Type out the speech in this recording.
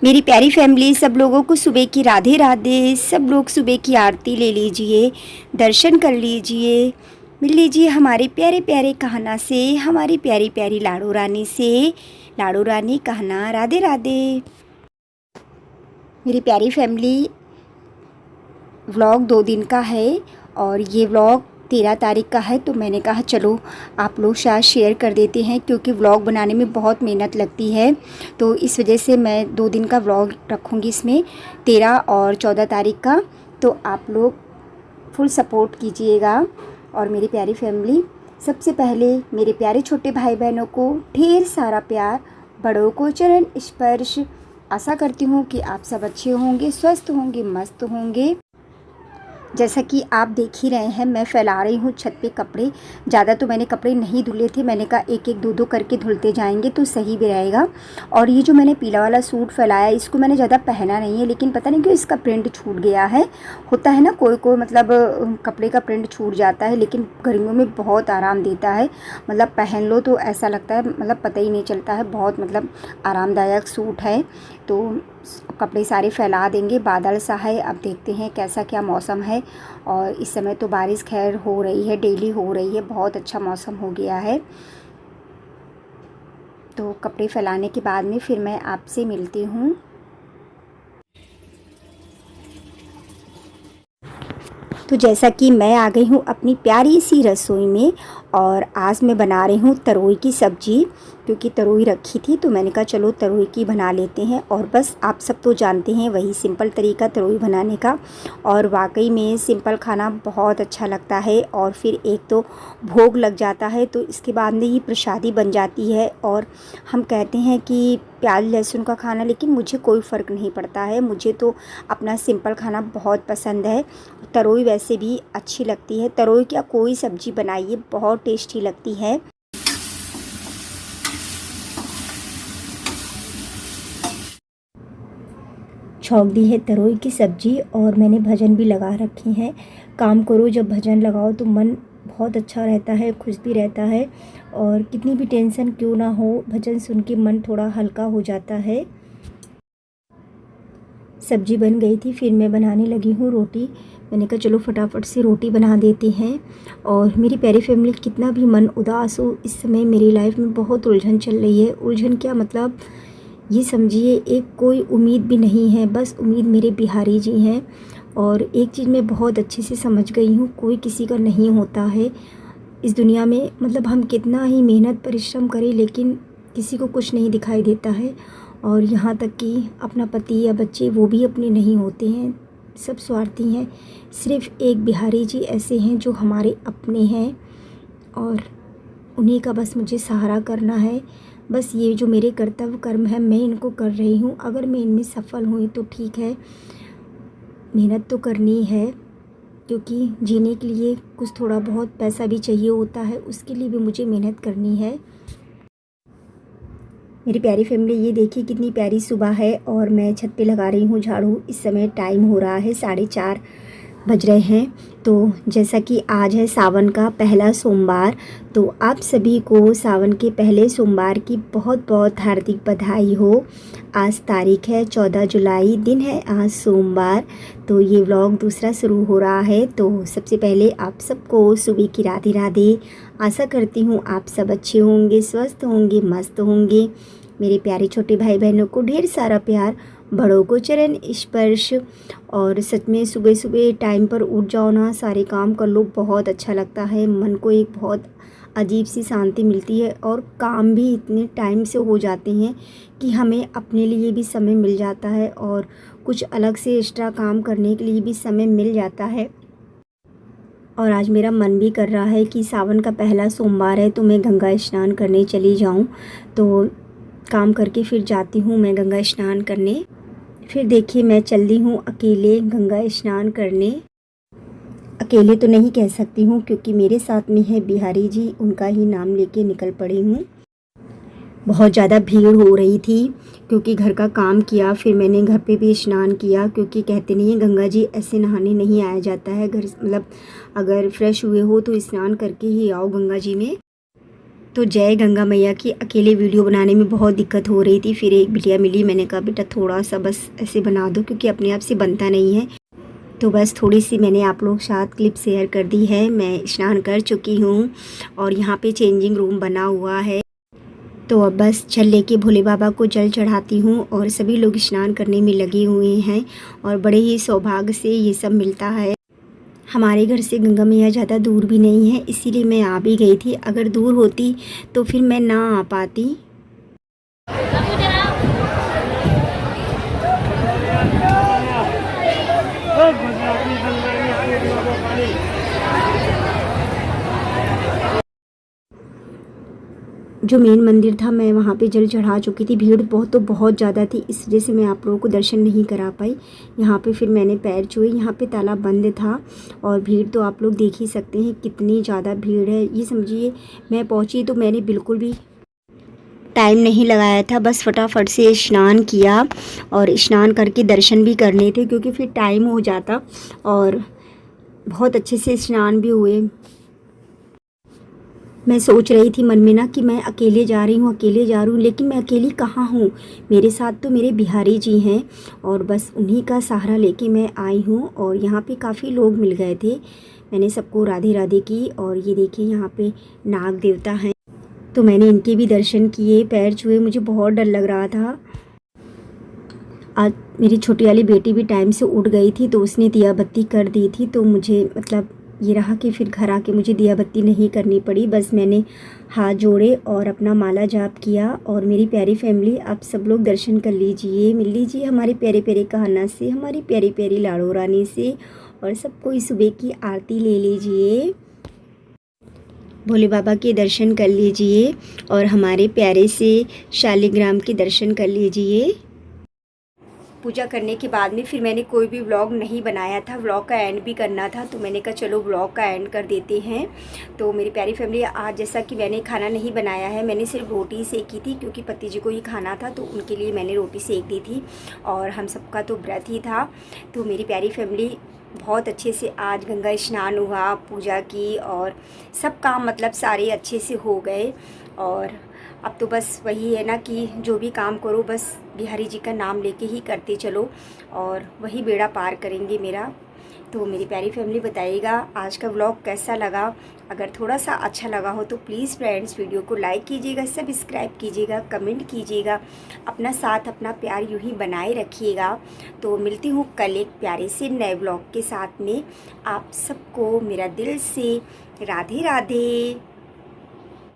मेरी प्यारी फैमिली, सब लोगों को सुबह की राधे राधे। सब लोग सुबह की आरती ले लीजिए, दर्शन कर लीजिए, मिल लीजिए हमारे प्यारे प्यारे कहना से, हमारी प्यारी प्यारी लाडो रानी से। लाडो रानी कहना राधे राधे। मेरी प्यारी फैमिली, व्लॉग 2 दिन का है और ये व्लॉग 13 तारीख का है, तो मैंने कहा चलो आप लोग साथ शेयर कर देते हैं, क्योंकि व्लॉग बनाने में बहुत मेहनत लगती है। तो इस वजह से मैं 2 दिन का व्लॉग रखूँगी इसमें, 13 और 14 तारीख का। तो आप लोग फुल सपोर्ट कीजिएगा। और मेरी प्यारी फैमिली, सबसे पहले मेरे प्यारे छोटे भाई बहनों को ढेर सारा प्यार, बड़ों को चरण स्पर्श। आशा करती हूँ कि आप सब अच्छे होंगे, स्वस्थ होंगे, मस्त होंगे। जैसा कि आप देख ही रहे हैं, मैं फैला रही हूँ छत पे कपड़े। ज़्यादा तो मैंने कपड़े नहीं धुले थे, मैंने कहा एक एक दो दो करके धुलते जाएंगे तो सही भी रहेगा। और ये जो मैंने पीला वाला सूट फैलाया, इसको मैंने ज़्यादा पहना नहीं है, लेकिन पता नहीं क्यों इसका प्रिंट छूट गया है। होता है ना, कोई कोई मतलब कपड़े का प्रिंट छूट जाता है, लेकिन गर्मियों में बहुत आराम देता है। मतलब पहन लो तो ऐसा लगता है, मतलब पता ही नहीं चलता है, बहुत मतलब आरामदायक सूट है। तो कपड़े सारे फैला देंगे। बादल सा है, अब देखते हैं कैसा क्या मौसम है। और इस समय तो बारिश खैर हो रही है, डेली हो रही है, बहुत अच्छा मौसम हो गया है। तो कपड़े फैलाने के बाद में फिर मैं आपसे मिलती हूँ। तो जैसा कि मैं आ गई हूँ अपनी प्यारी सी रसोई में, और आज मैं बना रही हूँ तरोई की सब्ज़ी, क्योंकि तरोई रखी थी तो मैंने कहा चलो तरोई की बना लेते हैं। और बस आप सब तो जानते हैं वही सिंपल तरीका तरोई बनाने का, और वाकई में सिंपल खाना बहुत अच्छा लगता है। और फिर एक तो भोग लग जाता है, तो इसके बाद में ही प्रसादी बन जाती है। और हम कहते हैं कि प्याज लहसुन का खाना, लेकिन मुझे कोई फ़र्क नहीं पड़ता है, मुझे तो अपना सिंपल खाना बहुत पसंद है। तरोई वैसे भी अच्छी लगती है, तरोई क्या कोई सब्ज़ी बनाइए बहुत टेस्टी लगती है। छौंक दी है तरोई की सब्ज़ी, और मैंने भजन भी लगा रखे हैं। काम करो जब भजन लगाओ तो मन बहुत अच्छा रहता है, खुश भी रहता है। और कितनी भी टेंशन क्यों ना हो, भजन सुन के मन थोड़ा हल्का हो जाता है। सब्ज़ी बन गई थी, फिर मैं बनाने लगी हूँ रोटी। मैंने कहा चलो फटाफट से रोटी बना देते हैं। और मेरी प्यारी फैमिली, कितना भी मन उदास हो, इस समय मेरी लाइफ में बहुत उलझन चल रही है। उलझन क्या मतलब, ये समझिए एक कोई उम्मीद भी नहीं है, बस उम्मीद मेरे बिहारी जी हैं। और एक चीज़ मैं बहुत अच्छे से समझ गई हूँ, कोई किसी का नहीं होता है इस दुनिया में। मतलब हम कितना ही मेहनत परिश्रम करें, लेकिन किसी को कुछ नहीं दिखाई देता है। और यहाँ तक कि अपना पति या बच्चे, वो भी अपने नहीं होते हैं, सब स्वार्थी हैं। सिर्फ़ एक बिहारी जी ऐसे हैं जो हमारे अपने हैं, और उन्हीं का बस मुझे सहारा करना है। बस ये जो मेरे कर्तव्य कर्म है, मैं इनको कर रही हूँ। अगर मैं इनमें सफल हुई तो ठीक है, मेहनत तो करनी है, क्योंकि जीने के लिए कुछ थोड़ा बहुत पैसा भी चाहिए होता है, उसके लिए भी मुझे मेहनत करनी है। मेरी प्यारी फैमिली, ये देखिए कितनी प्यारी सुबह है, और मैं छत पे लगा रही हूँ झाड़ू। इस समय टाइम हो रहा है 4:30 बज रहे हैं। तो जैसा कि आज है सावन का पहला सोमवार, तो आप सभी को सावन के पहले सोमवार की बहुत बहुत हार्दिक बधाई हो। आज तारीख है 14 जुलाई, दिन है आज सोमवार। तो ये व्लॉग दूसरा शुरू हो रहा है। तो सबसे पहले आप सबको सुबह की राधे राधे। आशा करती हूँ आप सब अच्छे होंगे, स्वस्थ होंगे, मस्त होंगे। मेरे प्यारे छोटे भाई बहनों को ढेर सारा प्यार, बड़ों को चरण स्पर्श। और सच में सुबह सुबह टाइम पर उठ जाओ ना, सारे काम कर लो, बहुत अच्छा लगता है। मन को एक बहुत अजीब सी शांति मिलती है, और काम भी इतने टाइम से हो जाते हैं कि हमें अपने लिए भी समय मिल जाता है, और कुछ अलग से एक्स्ट्रा काम करने के लिए भी समय मिल जाता है। और आज मेरा मन भी कर रहा है कि सावन का पहला सोमवार है तो मैं गंगा स्नान करने चली जाऊं। तो काम करके फिर जाती हूँ मैं गंगा स्नान करने। फिर देखिए मैं चल दी हूँ अकेले गंगा स्नान करने। अकेले तो नहीं कह सकती हूँ, क्योंकि मेरे साथ में है बिहारी जी, उनका ही नाम लेके निकल पड़ी हूँ। बहुत ज़्यादा भीड़ हो रही थी, क्योंकि घर का काम किया, फिर मैंने घर पे भी स्नान किया, क्योंकि कहते नहीं है गंगा जी ऐसे नहाने नहीं आया जाता है। घर मतलब अगर फ्रेश हुए हो तो स्नान करके ही आओ गंगा जी में। तो जय गंगा मैया की अकेले वीडियो बनाने में बहुत दिक्कत हो रही थी। फिर एक बिटिया मिली, मैंने कहा बेटा थोड़ा सा बस ऐसे बना दो, क्योंकि अपने आप से बनता नहीं है। तो बस थोड़ी सी मैंने आप लोग साथ क्लिप शेयर कर दी है। मैं स्नान कर चुकी हूँ और यहाँ पे चेंजिंग रूम बना हुआ है। तो अब बस जल लेके भोले बाबा को जल चढ़ाती हूँ और सभी लोग स्नान करने में लगे हुए हैं और बड़े ही सौभाग्य से ये सब मिलता है। हमारे घर से गंगा मैया ज़्यादा दूर भी नहीं है, इसीलिए मैं आ भी गई थी। अगर दूर होती तो फिर मैं ना आ पाती। जो मेन मंदिर था मैं वहाँ पे जल चढ़ा चुकी थी। भीड़ बहुत ज़्यादा थी, इस वजह से मैं आप लोगों को दर्शन नहीं करा पाई। यहाँ पे फिर मैंने पैर छुए। यहाँ पे ताला बंद था और भीड़ तो आप लोग देख ही सकते हैं कितनी ज़्यादा भीड़ है। ये समझिए मैं पहुँची तो मैंने बिल्कुल भी टाइम नहीं लगाया था, बस फटाफट से स्नान किया और स्नान करके दर्शन भी करने थे, क्योंकि फिर टाइम हो जाता। और बहुत अच्छे से स्नान भी हुए। मैं सोच रही थी मन में ना कि मैं अकेले जा रही हूँ, लेकिन मैं अकेली कहाँ हूँ। मेरे साथ तो मेरे बिहारी जी हैं और बस उन्हीं का सहारा लेके मैं आई हूँ। और यहाँ पे काफ़ी लोग मिल गए थे, मैंने सबको राधे राधे की। और ये देखिए यहाँ पे नाग देवता हैं, तो मैंने इनके भी दर्शन किए, पैर छुए। मुझे बहुत डर लग रहा था। आज मेरी छोटी वाली बेटी भी टाइम से उठ गई थी, तो उसने दिया बत्ती कर दी थी। तो मुझे मतलब ये रहा कि फिर घर आके मुझे दिया बत्ती नहीं करनी पड़ी। बस मैंने हाथ जोड़े और अपना माला जाप किया। और मेरी प्यारी फैमिली, आप सब लोग दर्शन कर लीजिए, मिल लीजिए हमारे प्यारे प्यारे कान्हा से, हमारी प्यारी प्यारी लाड़ो रानी से। और सबको इस सुबह की आरती ले लीजिए, भोले बाबा के दर्शन कर लीजिए और हमारे प्यारे से शालिग्राम के दर्शन कर लीजिए। पूजा करने के बाद में फिर मैंने कोई भी व्लॉग नहीं बनाया था, व्लॉग का एंड भी करना था, तो मैंने कहा चलो व्लॉग का एंड कर देते हैं। तो मेरी प्यारी फैमिली, आज जैसा कि मैंने खाना नहीं बनाया है, मैंने सिर्फ रोटी सेकी थी, क्योंकि पति जी को ही खाना था, तो उनके लिए मैंने रोटी सेक दी थी। और हम सबका तो व्रत ही था। तो मेरी प्यारी फैमिली, बहुत अच्छे से आज गंगा स्नान हुआ, पूजा की और सब काम मतलब सारे अच्छे से हो गए। और अब तो बस वही है ना कि जो भी काम करो बस बिहारी जी का नाम लेके ही करते चलो, और वही बेड़ा पार करेंगे मेरा। तो मेरी प्यारी फैमिली, बताइएगा आज का व्लॉग कैसा लगा। अगर थोड़ा सा अच्छा लगा हो तो प्लीज़ फ्रेंड्स वीडियो को लाइक कीजिएगा, सब्सक्राइब कीजिएगा, कमेंट कीजिएगा, अपना साथ अपना प्यार यूँ ही बनाए रखिएगा। तो मिलती हूँ कल एक प्यारे से नए व्लॉग के साथ में। आप सबको मेरा दिल से राधे राधे।